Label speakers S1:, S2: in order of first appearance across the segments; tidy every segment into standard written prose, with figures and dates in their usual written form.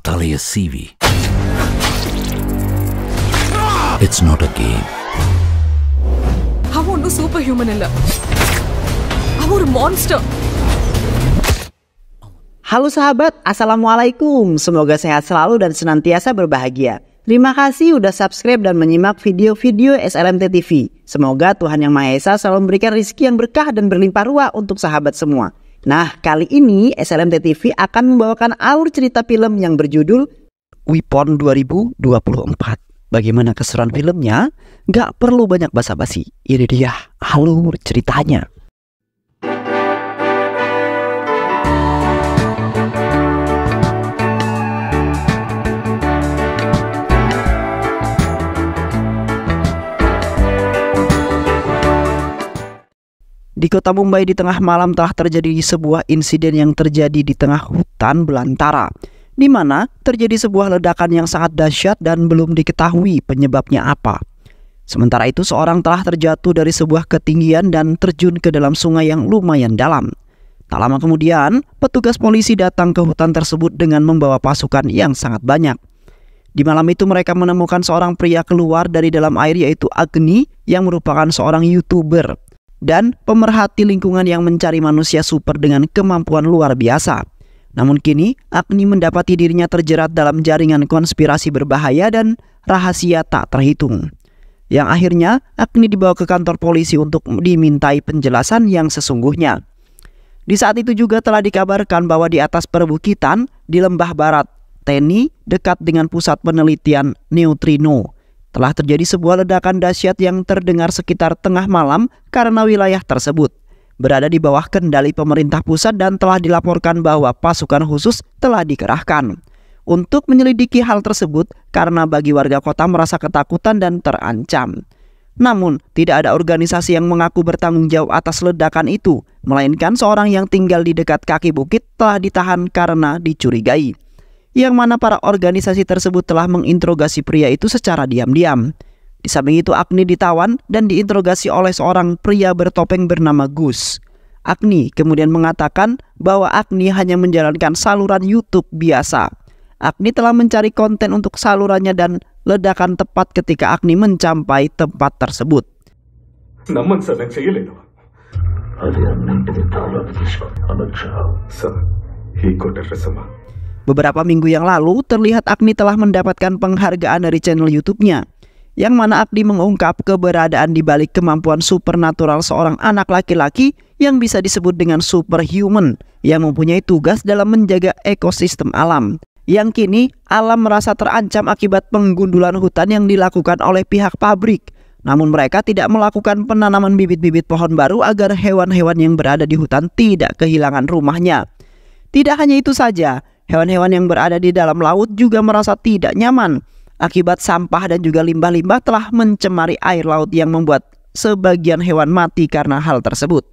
S1: Thalia CV. It's not a game.
S2: அவன் ஒன்றும் super human இல்ல, அவன் ஒரு monster.
S3: Halo sahabat, Assalamualaikum. Semoga sehat selalu dan senantiasa berbahagia. Terima kasih udah subscribe dan menyimak video-video SLMT TV. Semoga Tuhan Yang Maha Esa selalu memberikan rezeki yang berkah dan berlimpah ruah untuk sahabat semua. Nah, kali ini SLMT TV akan membawakan alur cerita film yang berjudul Weapon 2024. Bagaimana keseruan filmnya? Gak perlu banyak basa-basi. Ini dia alur ceritanya. Di kota Mumbai di tengah malam telah terjadi sebuah insiden yang terjadi di tengah hutan belantara, di mana terjadi sebuah ledakan yang sangat dahsyat dan belum diketahui penyebabnya apa. Sementara itu seorang telah terjatuh dari sebuah ketinggian dan terjun ke dalam sungai yang lumayan dalam. Tak lama kemudian, petugas polisi datang ke hutan tersebut dengan membawa pasukan yang sangat banyak. Di malam itu mereka menemukan seorang pria keluar dari dalam air, yaitu Agni, yang merupakan seorang YouTuber dan pemerhati lingkungan yang mencari manusia super dengan kemampuan luar biasa. Namun kini Agni mendapati dirinya terjerat dalam jaringan konspirasi berbahaya dan rahasia tak terhitung, yang akhirnya Agni dibawa ke kantor polisi untuk dimintai penjelasan yang sesungguhnya. Di saat itu juga telah dikabarkan bahwa di atas perbukitan di lembah barat Teni dekat dengan pusat penelitian neutrino telah terjadi sebuah ledakan dahsyat yang terdengar sekitar tengah malam karena wilayah tersebut berada di bawah kendali pemerintah pusat dan telah dilaporkan bahwa pasukan khusus telah dikerahkan untuk menyelidiki hal tersebut karena bagi warga kota merasa ketakutan dan terancam. Namun tidak ada organisasi yang mengaku bertanggung jawab atas ledakan itu, melainkan seorang yang tinggal di dekat kaki bukit telah ditahan karena dicurigai, yang mana para organisasi tersebut telah menginterogasi pria itu secara diam-diam. Di samping itu Agni ditawan dan diinterogasi oleh seorang pria bertopeng bernama Gus. Agni kemudian mengatakan bahwa Agni hanya menjalankan saluran YouTube biasa. Agni telah mencari konten untuk salurannya dan ledakan tepat ketika Agni mencapai tempat tersebut. Beberapa minggu yang lalu terlihat Agni telah mendapatkan penghargaan dari channel YouTube-nya, yang mana Agni mengungkap keberadaan di balik kemampuan supernatural seorang anak laki-laki yang bisa disebut dengan superhuman, yang mempunyai tugas dalam menjaga ekosistem alam, yang kini alam merasa terancam akibat penggundulan hutan yang dilakukan oleh pihak pabrik. Namun mereka tidak melakukan penanaman bibit-bibit pohon baru agar hewan-hewan yang berada di hutan tidak kehilangan rumahnya. Tidak hanya itu saja, hewan-hewan yang berada di dalam laut juga merasa tidak nyaman akibat sampah dan juga limbah-limbah telah mencemari air laut yang membuat sebagian hewan mati karena hal tersebut.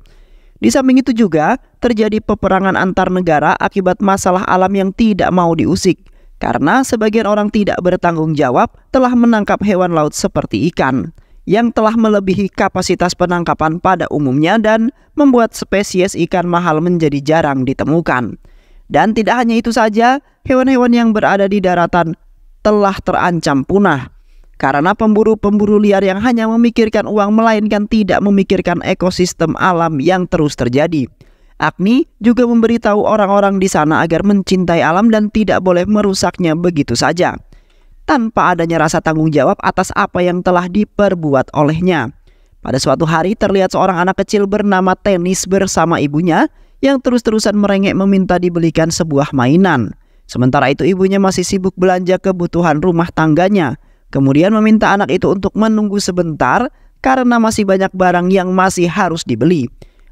S3: Di samping itu juga terjadi peperangan antar negara akibat masalah alam yang tidak mau diusik, karena sebagian orang tidak bertanggung jawab telah menangkap hewan laut seperti ikan yang telah melebihi kapasitas penangkapan pada umumnya dan membuat spesies ikan mahal menjadi jarang ditemukan. Dan tidak hanya itu saja, hewan-hewan yang berada di daratan telah terancam punah karena pemburu-pemburu liar yang hanya memikirkan uang melainkan tidak memikirkan ekosistem alam yang terus terjadi. Agni juga memberitahu orang-orang di sana agar mencintai alam dan tidak boleh merusaknya begitu saja, tanpa adanya rasa tanggung jawab atas apa yang telah diperbuat olehnya. Pada suatu hari terlihat seorang anak kecil bernama Tenis bersama ibunya yang terus-terusan merengek meminta dibelikan sebuah mainan. Sementara itu ibunya masih sibuk belanja kebutuhan rumah tangganya, kemudian meminta anak itu untuk menunggu sebentar karena masih banyak barang yang masih harus dibeli.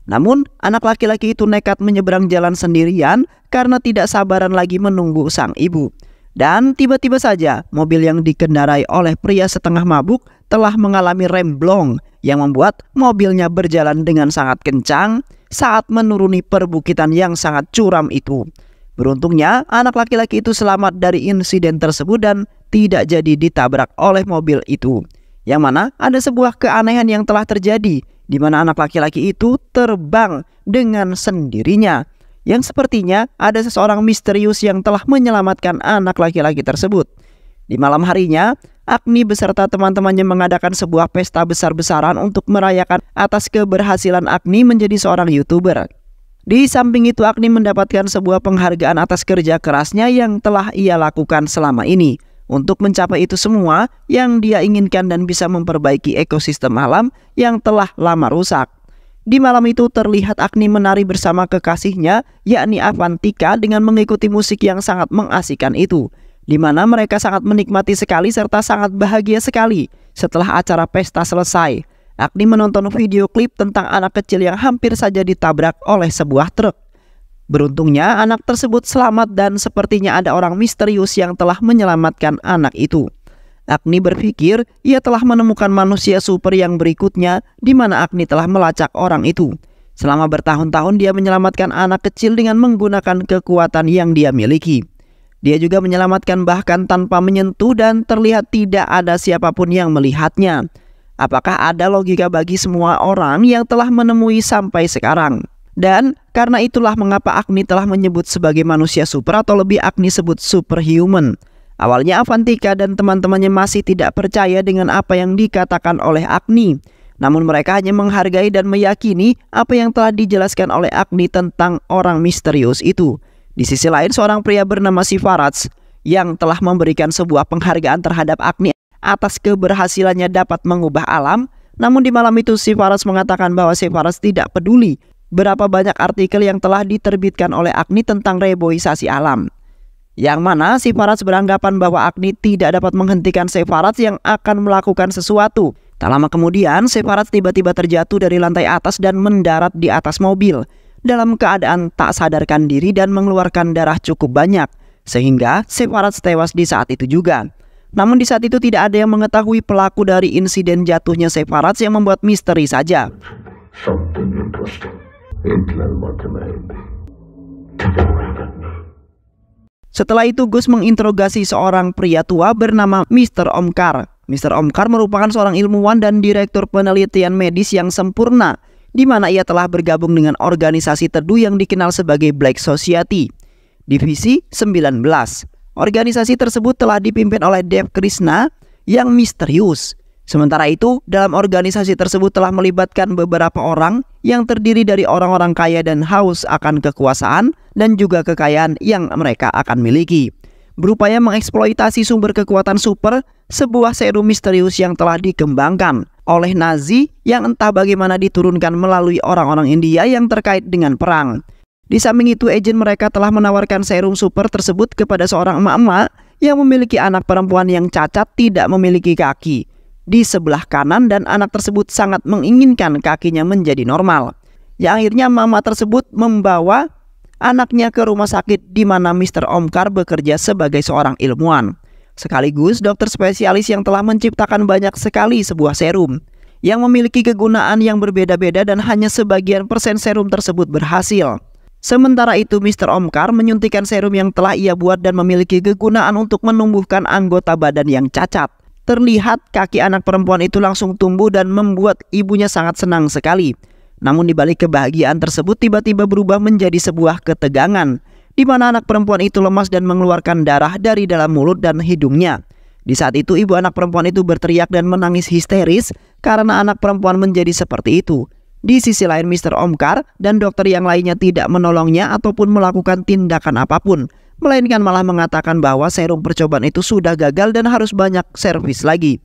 S3: Namun anak laki-laki itu nekat menyeberang jalan sendirian karena tidak sabaran lagi menunggu sang ibu. Dan tiba-tiba saja mobil yang dikendarai oleh pria setengah mabuk telah mengalami remblong yang membuat mobilnya berjalan dengan sangat kencang saat menuruni perbukitan yang sangat curam itu. Beruntungnya anak laki-laki itu selamat dari insiden tersebut dan tidak jadi ditabrak oleh mobil itu. Yang mana ada sebuah keanehan yang telah terjadi, di mana anak laki-laki itu terbang dengan sendirinya, yang sepertinya ada seseorang misterius yang telah menyelamatkan anak laki-laki tersebut. Di malam harinya, Agni beserta teman-temannya mengadakan sebuah pesta besar-besaran untuk merayakan atas keberhasilan Agni menjadi seorang YouTuber. Di samping itu, Agni mendapatkan sebuah penghargaan atas kerja kerasnya yang telah ia lakukan selama ini. Untuk mencapai itu semua yang dia inginkan dan bisa memperbaiki ekosistem alam yang telah lama rusak. Di malam itu terlihat Agni menari bersama kekasihnya, yakni Avantika, dengan mengikuti musik yang sangat mengasihkan itu, di mana mereka sangat menikmati sekali serta sangat bahagia sekali. Setelah acara pesta selesai, Agni menonton video klip tentang anak kecil yang hampir saja ditabrak oleh sebuah truk. Beruntungnya anak tersebut selamat dan sepertinya ada orang misterius yang telah menyelamatkan anak itu. Agni berpikir ia telah menemukan manusia super yang berikutnya, di mana Agni telah melacak orang itu. Selama bertahun-tahun dia menyelamatkan anak kecil dengan menggunakan kekuatan yang dia miliki. Dia juga menyelamatkan bahkan tanpa menyentuh dan terlihat tidak ada siapapun yang melihatnya. Apakah ada logika bagi semua orang yang telah menemui sampai sekarang? Dan karena itulah mengapa Agni telah menyebut sebagai manusia super atau lebih Agni sebut superhuman. Awalnya Avantika dan teman-temannya masih tidak percaya dengan apa yang dikatakan oleh Agni. Namun mereka hanya menghargai dan meyakini apa yang telah dijelaskan oleh Agni tentang orang misterius itu. Di sisi lain, seorang pria bernama Sivaraj yang telah memberikan sebuah penghargaan terhadap Agni atas keberhasilannya dapat mengubah alam. Namun di malam itu Sivaraj mengatakan bahwa Sivaraj tidak peduli berapa banyak artikel yang telah diterbitkan oleh Agni tentang reboisasi alam. Yang mana Sivaraj beranggapan bahwa Agni tidak dapat menghentikan Sivaraj yang akan melakukan sesuatu. Tak lama kemudian Sivaraj tiba-tiba terjatuh dari lantai atas dan mendarat di atas mobil dalam keadaan tak sadarkan diri dan mengeluarkan darah cukup banyak, sehingga Sivaraj tewas di saat itu juga. Namun di saat itu tidak ada yang mengetahui pelaku dari insiden jatuhnya Sivaraj yang membuat misteri saja. Setelah itu Gus menginterogasi seorang pria tua bernama Mr. Omkar. Mr. Omkar merupakan seorang ilmuwan dan direktur penelitian medis yang sempurna, di mana ia telah bergabung dengan organisasi teduh yang dikenal sebagai Black Society, Divisi 19. Organisasi tersebut telah dipimpin oleh Dev Krishna yang misterius. Sementara itu, dalam organisasi tersebut telah melibatkan beberapa orang yang terdiri dari orang-orang kaya dan haus akan kekuasaan dan juga kekayaan yang mereka akan miliki, berupaya mengeksploitasi sumber kekuatan super, sebuah serum misterius yang telah dikembangkan oleh Nazi yang entah bagaimana diturunkan melalui orang-orang India yang terkait dengan perang. Di samping itu, agen mereka telah menawarkan serum super tersebut kepada seorang emak-emak yang memiliki anak perempuan yang cacat tidak memiliki kaki di sebelah kanan, dan anak tersebut sangat menginginkan kakinya menjadi normal. Yang akhirnya mama tersebut membawa anaknya ke rumah sakit di mana Mr. Omkar bekerja sebagai seorang ilmuwan, sekaligus dokter spesialis yang telah menciptakan banyak sekali sebuah serum yang memiliki kegunaan yang berbeda-beda dan hanya sebagian persen serum tersebut berhasil. Sementara itu Mr. Omkar menyuntikkan serum yang telah ia buat dan memiliki kegunaan untuk menumbuhkan anggota badan yang cacat. Terlihat kaki anak perempuan itu langsung tumbuh dan membuat ibunya sangat senang sekali. Namun di balik kebahagiaan tersebut tiba-tiba berubah menjadi sebuah ketegangan, di mana anak perempuan itu lemas dan mengeluarkan darah dari dalam mulut dan hidungnya. Di saat itu ibu anak perempuan itu berteriak dan menangis histeris karena anak perempuan menjadi seperti itu. Di sisi lain Mr. Omkar dan dokter yang lainnya tidak menolongnya ataupun melakukan tindakan apapun, melainkan malah mengatakan bahwa serum percobaan itu sudah gagal dan harus banyak servis lagi.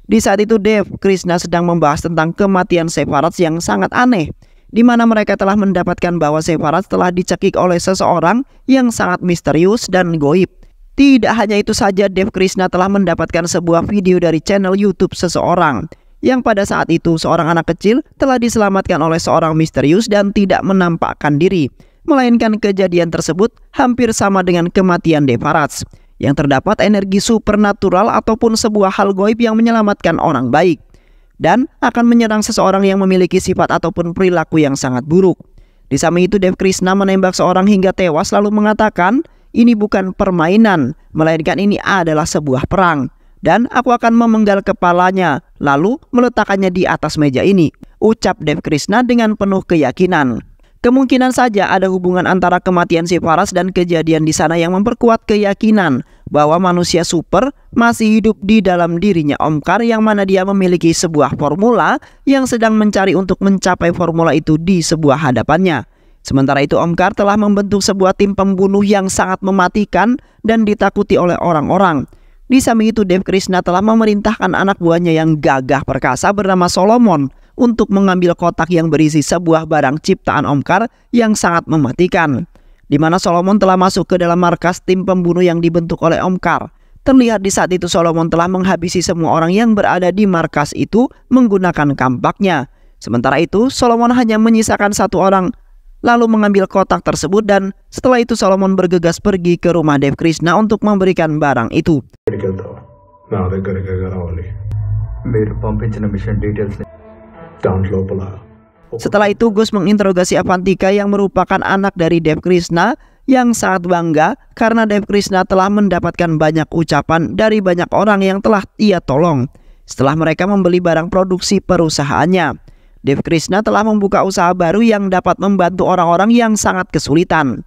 S3: Di saat itu Dev Krishna sedang membahas tentang kematian Sivaraj yang sangat aneh, di mana mereka telah mendapatkan bahwa Sivaraj telah dicekik oleh seseorang yang sangat misterius dan goib. Tidak hanya itu saja, Dev Krishna telah mendapatkan sebuah video dari channel YouTube seseorang yang pada saat itu seorang anak kecil telah diselamatkan oleh seorang misterius dan tidak menampakkan diri, melainkan kejadian tersebut hampir sama dengan kematian Devaraj, yang terdapat energi supernatural ataupun sebuah hal goib yang menyelamatkan orang baik dan akan menyerang seseorang yang memiliki sifat ataupun perilaku yang sangat buruk. Di samping itu Dev Krishna menembak seorang hingga tewas lalu mengatakan, "Ini bukan permainan, melainkan ini adalah sebuah perang. Dan aku akan memenggal kepalanya lalu meletakkannya di atas meja ini," ucap Dev Krishna dengan penuh keyakinan. Kemungkinan saja ada hubungan antara kematian si Faras dan kejadian di sana yang memperkuat keyakinan bahwa manusia super masih hidup di dalam dirinya Omkar, yang mana dia memiliki sebuah formula yang sedang mencari untuk mencapai formula itu di sebuah hadapannya. Sementara itu Omkar telah membentuk sebuah tim pembunuh yang sangat mematikan dan ditakuti oleh orang-orang. Di samping itu Dev Krishna telah memerintahkan anak buahnya yang gagah perkasa bernama Solomon untuk mengambil kotak yang berisi sebuah barang ciptaan Omkar yang sangat mematikan, di mana Solomon telah masuk ke dalam markas tim pembunuh yang dibentuk oleh Omkar. Terlihat di saat itu Solomon telah menghabisi semua orang yang berada di markas itu menggunakan kampaknya. Sementara itu Solomon hanya menyisakan satu orang, lalu mengambil kotak tersebut, dan setelah itu Solomon bergegas pergi ke rumah Dev Krishna untuk memberikan barang itu. Setelah itu Gus menginterogasi Avantika yang merupakan anak dari Dev Krishna yang sangat bangga karena Dev Krishna telah mendapatkan banyak ucapan dari banyak orang yang telah ia tolong setelah mereka membeli barang produksi perusahaannya. Dev Krishna telah membuka usaha baru yang dapat membantu orang-orang yang sangat kesulitan,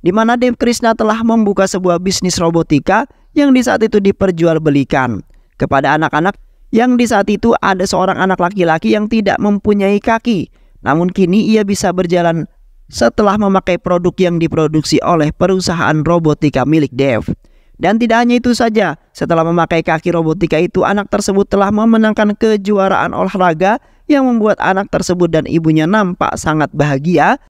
S3: di mana Dev Krishna telah membuka sebuah bisnis robotika yang di saat itu diperjualbelikan kepada anak-anak, yang di saat itu ada seorang anak laki-laki yang tidak mempunyai kaki, namun kini ia bisa berjalan setelah memakai produk yang diproduksi oleh perusahaan robotika milik Dev. Dan tidak hanya itu saja, setelah memakai kaki robotika itu, anak tersebut telah memenangkan kejuaraan olahraga yang membuat anak tersebut dan ibunya nampak sangat bahagia.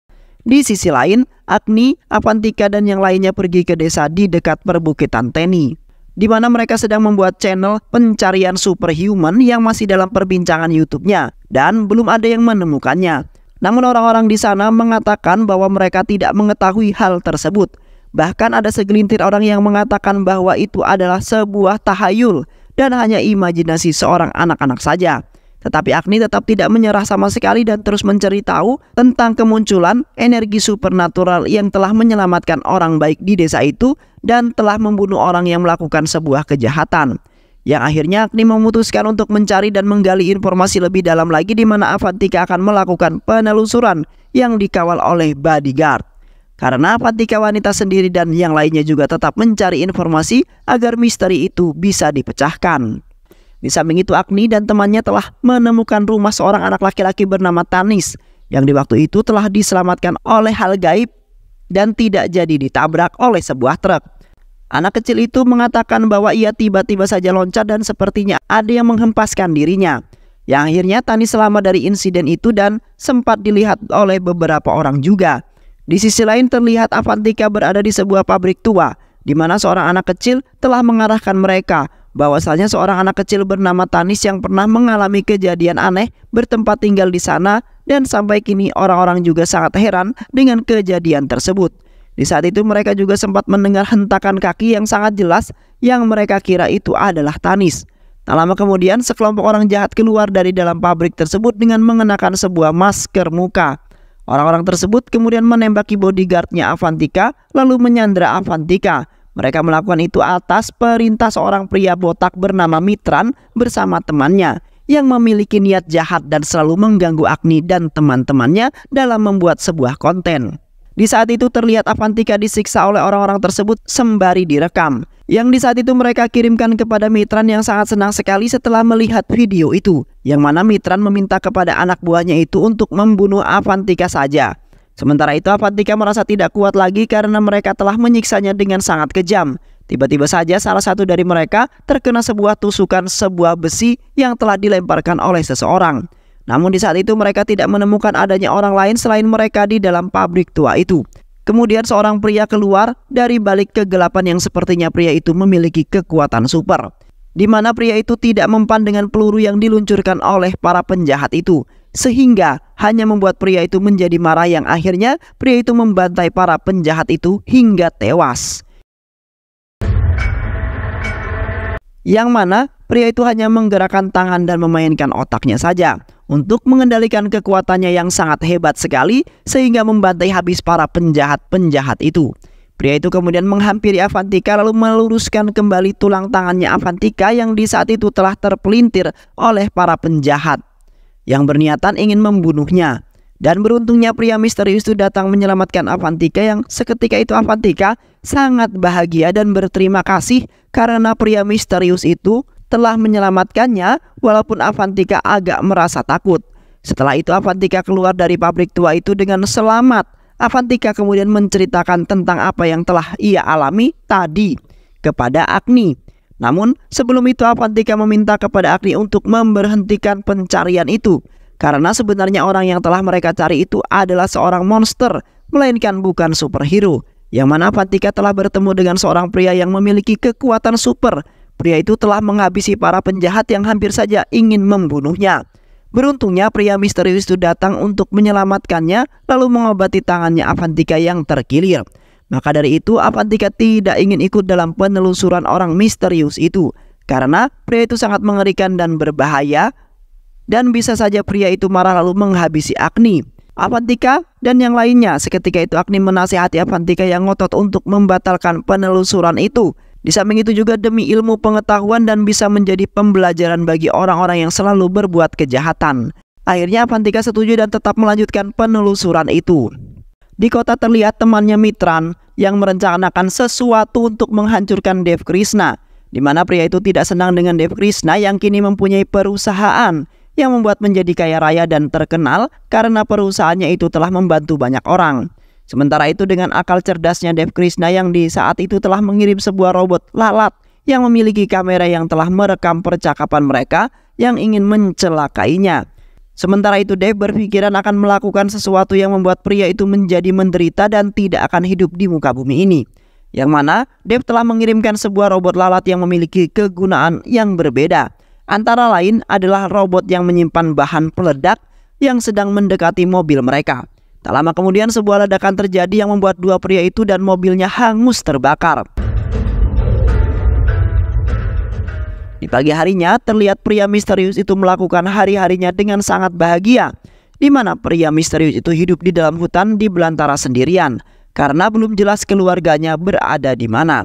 S3: Di sisi lain, Agni, Avantika dan yang lainnya pergi ke desa di dekat perbukitan Teni, di mana mereka sedang membuat channel pencarian superhuman yang masih dalam perbincangan YouTube-nya dan belum ada yang menemukannya. Namun orang-orang di sana mengatakan bahwa mereka tidak mengetahui hal tersebut. Bahkan ada segelintir orang yang mengatakan bahwa itu adalah sebuah tahayul dan hanya imajinasi seorang anak-anak saja. Tetapi Agni tetap tidak menyerah sama sekali dan terus mencari tahu tentang kemunculan energi supernatural yang telah menyelamatkan orang baik di desa itu dan telah membunuh orang yang melakukan sebuah kejahatan. Yang akhirnya Agni memutuskan untuk mencari dan menggali informasi lebih dalam lagi, di mana Avantika akan melakukan penelusuran yang dikawal oleh bodyguard. Karena Avantika wanita sendiri dan yang lainnya juga tetap mencari informasi agar misteri itu bisa dipecahkan. Di samping itu Agni dan temannya telah menemukan rumah seorang anak laki-laki bernama Tanis yang di waktu itu telah diselamatkan oleh hal gaib dan tidak jadi ditabrak oleh sebuah truk. Anak kecil itu mengatakan bahwa ia tiba-tiba saja loncat dan sepertinya ada yang menghempaskan dirinya. Yang akhirnya Tanis selamat dari insiden itu dan sempat dilihat oleh beberapa orang juga. Di sisi lain terlihat Avantika berada di sebuah pabrik tua, di mana seorang anak kecil telah mengarahkan mereka bahwasanya seorang anak kecil bernama Tanis yang pernah mengalami kejadian aneh bertempat tinggal di sana, dan sampai kini orang-orang juga sangat heran dengan kejadian tersebut. Di saat itu mereka juga sempat mendengar hentakan kaki yang sangat jelas yang mereka kira itu adalah Tanis. Tak lama kemudian sekelompok orang jahat keluar dari dalam pabrik tersebut dengan mengenakan sebuah masker muka. Orang-orang tersebut kemudian menembaki bodyguardnya Avantika lalu menyandra Avantika. Mereka melakukan itu atas perintah seorang pria botak bernama Mitran bersama temannya yang memiliki niat jahat dan selalu mengganggu Agni dan teman-temannya dalam membuat sebuah konten. Di saat itu terlihat Avantika disiksa oleh orang-orang tersebut sembari direkam, yang di saat itu mereka kirimkan kepada Mitran yang sangat senang sekali setelah melihat video itu, yang mana Mitran meminta kepada anak buahnya itu untuk membunuh Avantika saja. Sementara itu Avantika merasa tidak kuat lagi karena mereka telah menyiksanya dengan sangat kejam. Tiba-tiba saja salah satu dari mereka terkena sebuah tusukan sebuah besi yang telah dilemparkan oleh seseorang. Namun di saat itu mereka tidak menemukan adanya orang lain selain mereka di dalam pabrik tua itu. Kemudian seorang pria keluar dari balik kegelapan yang sepertinya pria itu memiliki kekuatan super, di mana pria itu tidak mempan dengan peluru yang diluncurkan oleh para penjahat itu, sehingga hanya membuat pria itu menjadi marah, yang akhirnya pria itu membantai para penjahat itu hingga tewas. Yang mana pria itu hanya menggerakkan tangan dan memainkan otaknya saja untuk mengendalikan kekuatannya yang sangat hebat sekali sehingga membantai habis para penjahat-penjahat itu. Pria itu kemudian menghampiri Avantika lalu meluruskan kembali tulang tangannya Avantika yang di saat itu telah terpelintir oleh para penjahat yang berniatan ingin membunuhnya. Dan beruntungnya pria misterius itu datang menyelamatkan Avantika, yang seketika itu Avantika sangat bahagia dan berterima kasih karena pria misterius itu telah menyelamatkannya walaupun Avantika agak merasa takut. Setelah itu Avantika keluar dari pabrik tua itu dengan selamat. Avantika kemudian menceritakan tentang apa yang telah ia alami tadi kepada Agni. Namun sebelum itu Avantika meminta kepada Agni untuk memberhentikan pencarian itu, karena sebenarnya orang yang telah mereka cari itu adalah seorang monster, melainkan bukan superhero. Yang mana Avantika telah bertemu dengan seorang pria yang memiliki kekuatan super. Pria itu telah menghabisi para penjahat yang hampir saja ingin membunuhnya. Beruntungnya pria misterius itu datang untuk menyelamatkannya, lalu mengobati tangannya Avantika yang terkilir. Maka dari itu Avantika tidak ingin ikut dalam penelusuran orang misterius itu, karena pria itu sangat mengerikan dan berbahaya, dan bisa saja pria itu marah lalu menghabisi Agni. Avantika dan yang lainnya, seketika itu Agni menasihati Avantika yang ngotot untuk membatalkan penelusuran itu. Di samping itu juga demi ilmu pengetahuan dan bisa menjadi pembelajaran bagi orang-orang yang selalu berbuat kejahatan. Akhirnya Avantika setuju dan tetap melanjutkan penelusuran itu. Di kota terlihat temannya Mitran yang merencanakan sesuatu untuk menghancurkan Dev Krishna, di mana pria itu tidak senang dengan Dev Krishna yang kini mempunyai perusahaan yang membuat menjadi kaya raya dan terkenal karena perusahaannya itu telah membantu banyak orang. Sementara itu dengan akal cerdasnya Dev Krishna yang di saat itu telah mengirim sebuah robot lalat yang memiliki kamera yang telah merekam percakapan mereka yang ingin mencelakainya. Sementara itu Dev berpikiran akan melakukan sesuatu yang membuat pria itu menjadi menderita dan tidak akan hidup di muka bumi ini. Yang mana Dev telah mengirimkan sebuah robot lalat yang memiliki kegunaan yang berbeda. Antara lain adalah robot yang menyimpan bahan peledak yang sedang mendekati mobil mereka. Tak lama kemudian sebuah ledakan terjadi yang membuat dua pria itu dan mobilnya hangus terbakar. Di pagi harinya terlihat pria misterius itu melakukan hari-harinya dengan sangat bahagia, di mana pria misterius itu hidup di dalam hutan di belantara sendirian karena belum jelas keluarganya berada di mana.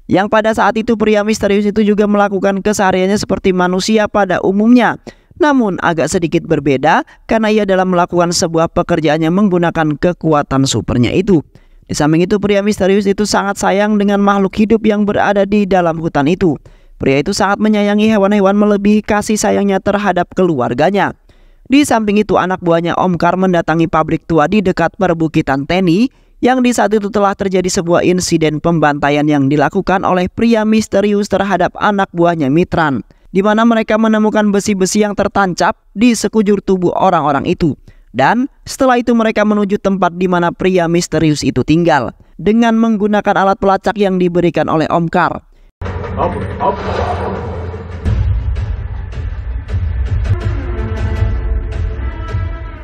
S3: Yang pada saat itu pria misterius itu juga melakukan kesehariannya seperti manusia pada umumnya, namun agak sedikit berbeda karena ia dalam melakukan sebuah pekerjaan yang menggunakan kekuatan supernya itu. Di samping itu pria misterius itu sangat sayang dengan makhluk hidup yang berada di dalam hutan itu. Pria itu sangat menyayangi hewan-hewan melebihi kasih sayangnya terhadap keluarganya. Di samping itu anak buahnya Omkar mendatangi pabrik tua di dekat perbukitan Teni, yang di saat itu telah terjadi sebuah insiden pembantaian yang dilakukan oleh pria misterius terhadap anak buahnya Mitran, di mana mereka menemukan besi-besi yang tertancap di sekujur tubuh orang-orang itu. Dan setelah itu mereka menuju tempat di mana pria misterius itu tinggal dengan menggunakan alat pelacak yang diberikan oleh Omkar.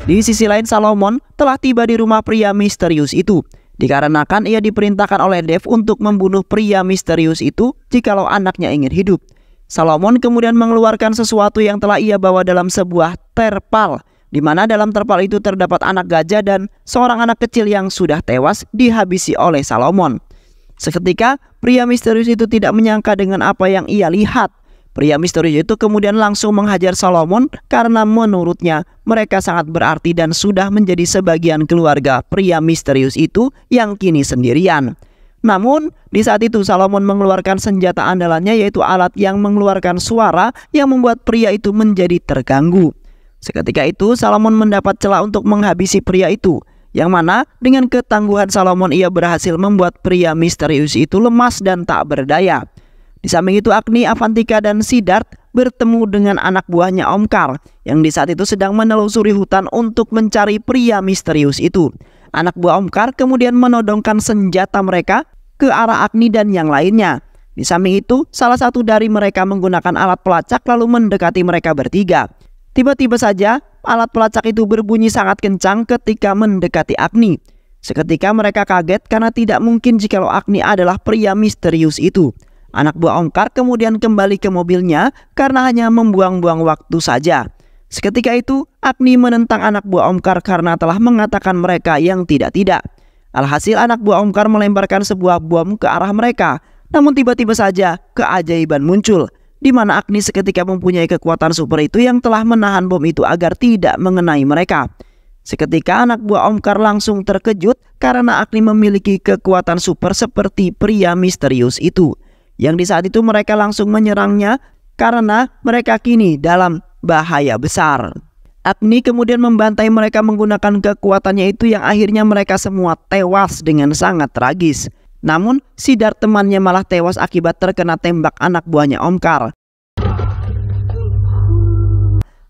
S3: Di sisi lain Salomon telah tiba di rumah pria misterius itu, dikarenakan ia diperintahkan oleh Dev untuk membunuh pria misterius itu jikalau anaknya ingin hidup. Salomon kemudian mengeluarkan sesuatu yang telah ia bawa dalam sebuah terpal, di mana dalam terpal itu terdapat anak gajah dan seorang anak kecil yang sudah tewas dihabisi oleh Salomon. Seketika pria misterius itu tidak menyangka dengan apa yang ia lihat. Pria misterius itu kemudian langsung menghajar Salomon karena menurutnya mereka sangat berarti dan sudah menjadi sebagian keluarga pria misterius itu yang kini sendirian. Namun di saat itu Salomon mengeluarkan senjata andalannya, yaitu alat yang mengeluarkan suara yang membuat pria itu menjadi terganggu. Seketika itu Salomon mendapat celah untuk menghabisi pria itu, yang mana dengan ketangguhan Salomon ia berhasil membuat pria misterius itu lemas dan tak berdaya. Di samping itu Agni, Avantika dan Siddharth bertemu dengan anak buahnya Omkar yang di saat itu sedang menelusuri hutan untuk mencari pria misterius itu. Anak buah Omkar kemudian menodongkan senjata mereka ke arah Agni dan yang lainnya. Di samping itu salah satu dari mereka menggunakan alat pelacak lalu mendekati mereka bertiga. Tiba-tiba saja alat pelacak itu berbunyi sangat kencang ketika mendekati Agni. Seketika mereka kaget karena tidak mungkin jikalau Agni adalah pria misterius itu. Anak buah Omkar kemudian kembali ke mobilnya karena hanya membuang-buang waktu saja. Seketika itu Agni menentang anak buah Omkar karena telah mengatakan mereka yang tidak-tidak. Alhasil anak buah Omkar melemparkan sebuah bom ke arah mereka. Namun tiba-tiba saja keajaiban muncul, di mana Agni seketika mempunyai kekuatan super itu yang telah menahan bom itu agar tidak mengenai mereka. Seketika anak buah Omkar langsung terkejut karena Agni memiliki kekuatan super seperti pria misterius itu. Yang di saat itu mereka langsung menyerangnya karena mereka kini dalam bahaya besar. Agni kemudian membantai mereka menggunakan kekuatannya itu yang akhirnya mereka semua tewas dengan sangat tragis. Namun Siddharth temannya malah tewas akibat terkena tembak anak buahnya Omkar.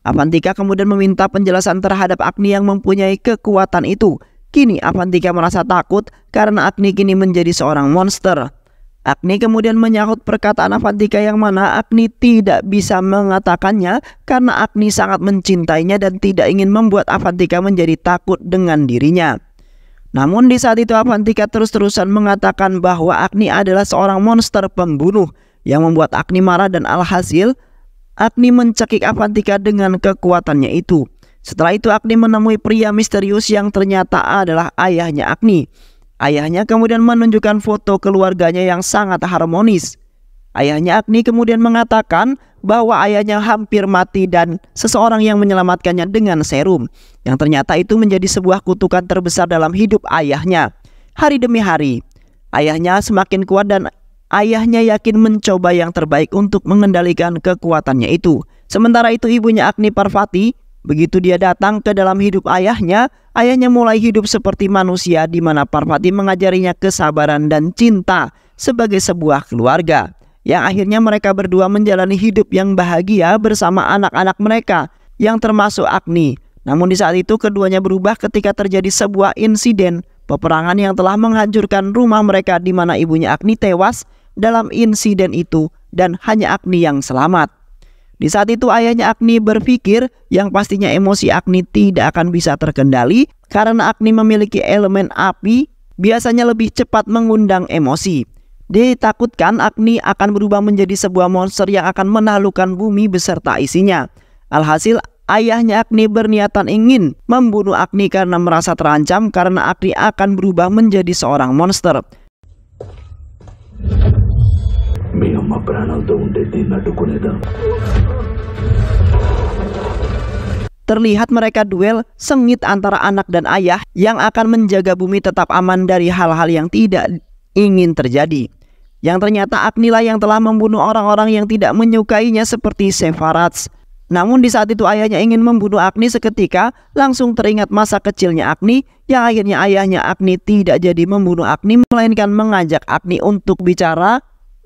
S3: Avantika kemudian meminta penjelasan terhadap Agni yang mempunyai kekuatan itu. Kini Avantika merasa takut karena Agni kini menjadi seorang monster. Agni kemudian menyahut perkataan Avantika yang mana Agni tidak bisa mengatakannya karena Agni sangat mencintainya dan tidak ingin membuat Avantika menjadi takut dengan dirinya. Namun di saat itu Avantika terus-terusan mengatakan bahwa Agni adalah seorang monster pembunuh yang membuat Agni marah dan alhasil Agni mencekik Avantika dengan kekuatannya itu. Setelah itu Agni menemui pria misterius yang ternyata adalah ayahnya Agni. Ayahnya kemudian menunjukkan foto keluarganya yang sangat harmonis. Ayahnya Agni kemudian mengatakan bahwa ayahnya hampir mati dan seseorang yang menyelamatkannya dengan serum. Yang ternyata itu menjadi sebuah kutukan terbesar dalam hidup ayahnya. Hari demi hari, ayahnya semakin kuat dan ayahnya yakin mencoba yang terbaik untuk mengendalikan kekuatannya itu. Sementara itu ibunya Agni Parvati, begitu dia datang ke dalam hidup ayahnya, ayahnya mulai hidup seperti manusia di mana Parvati mengajarinya kesabaran dan cinta sebagai sebuah keluarga. Yang akhirnya mereka berdua menjalani hidup yang bahagia bersama anak-anak mereka yang termasuk Agni. Namun di saat itu keduanya berubah ketika terjadi sebuah insiden peperangan yang telah menghancurkan rumah mereka di mana ibunya Agni tewas dalam insiden itu dan hanya Agni yang selamat. Di saat itu ayahnya Agni berpikir yang pastinya emosi Agni tidak akan bisa terkendali karena Agni memiliki elemen api biasanya lebih cepat mengundang emosi. Ditakutkan Agni akan berubah menjadi sebuah monster yang akan menaklukkan bumi beserta isinya. Alhasil ayahnya Agni berniatan ingin membunuh Agni karena merasa terancam karena Agni akan berubah menjadi seorang monster. Terlihat mereka duel sengit antara anak dan ayah yang akan menjaga bumi tetap aman dari hal-hal yang tidak ingin terjadi. Yang ternyata Agni lah yang telah membunuh orang-orang yang tidak menyukainya seperti Sepharats. Namun di saat itu ayahnya ingin membunuh Agni seketika langsung teringat masa kecilnya Agni yang akhirnya ayahnya Agni tidak jadi membunuh Agni melainkan mengajak Agni untuk bicara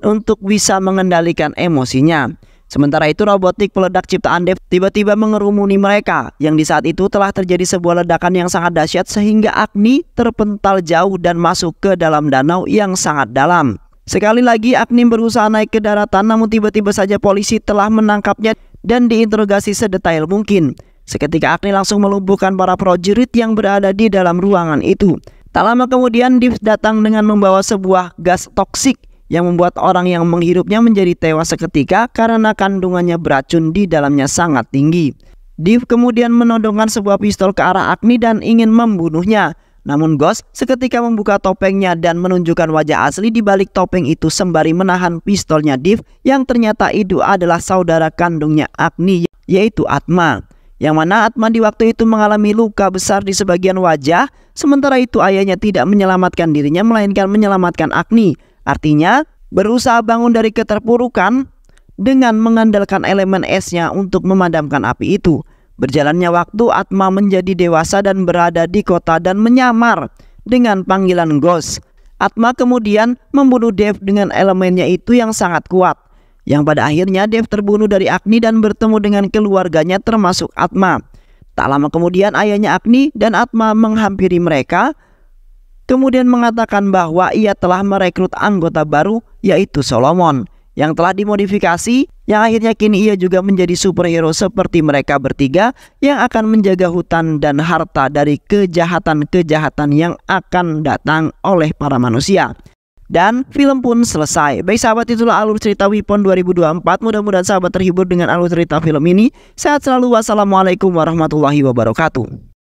S3: untuk bisa mengendalikan emosinya. Sementara itu robotik peledak ciptaan Dev tiba-tiba mengerumuni mereka yang di saat itu telah terjadi sebuah ledakan yang sangat dahsyat sehingga Agni terpental jauh dan masuk ke dalam danau yang sangat dalam. Sekali lagi Agni berusaha naik ke daratan namun tiba-tiba saja polisi telah menangkapnya dan diinterogasi sedetail mungkin. Seketika Agni langsung melumpuhkan para prajurit yang berada di dalam ruangan itu. Tak lama kemudian Dev datang dengan membawa sebuah gas toksik yang membuat orang yang menghirupnya menjadi tewas seketika karena kandungannya beracun di dalamnya sangat tinggi. Dev kemudian menodongkan sebuah pistol ke arah Agni dan ingin membunuhnya. Namun Ghost seketika membuka topengnya dan menunjukkan wajah asli di balik topeng itu sembari menahan pistolnya Dev yang ternyata itu adalah saudara kandungnya Agni yaitu Atma. Yang mana Atma di waktu itu mengalami luka besar di sebagian wajah, sementara itu ayahnya tidak menyelamatkan dirinya melainkan menyelamatkan Agni. Artinya berusaha bangun dari keterpurukan dengan mengandalkan elemen esnya untuk memadamkan api itu. Berjalannya waktu Atma menjadi dewasa dan berada di kota dan menyamar dengan panggilan Ghost. Atma kemudian membunuh Dev dengan elemennya itu yang sangat kuat. Yang pada akhirnya Dev terbunuh dari Agni dan bertemu dengan keluarganya termasuk Atma. Tak lama kemudian ayahnya Agni dan Atma menghampiri mereka. Kemudian mengatakan bahwa ia telah merekrut anggota baru yaitu Solomon yang telah dimodifikasi yang akhirnya kini ia juga menjadi superhero seperti mereka bertiga yang akan menjaga hutan dan harta dari kejahatan-kejahatan yang akan datang oleh para manusia. Dan film pun selesai. Baik sahabat, itulah alur cerita Weapon 2024. Mudah-mudahan sahabat terhibur dengan alur cerita film ini. Sehat selalu. Wassalamualaikum warahmatullahi wabarakatuh.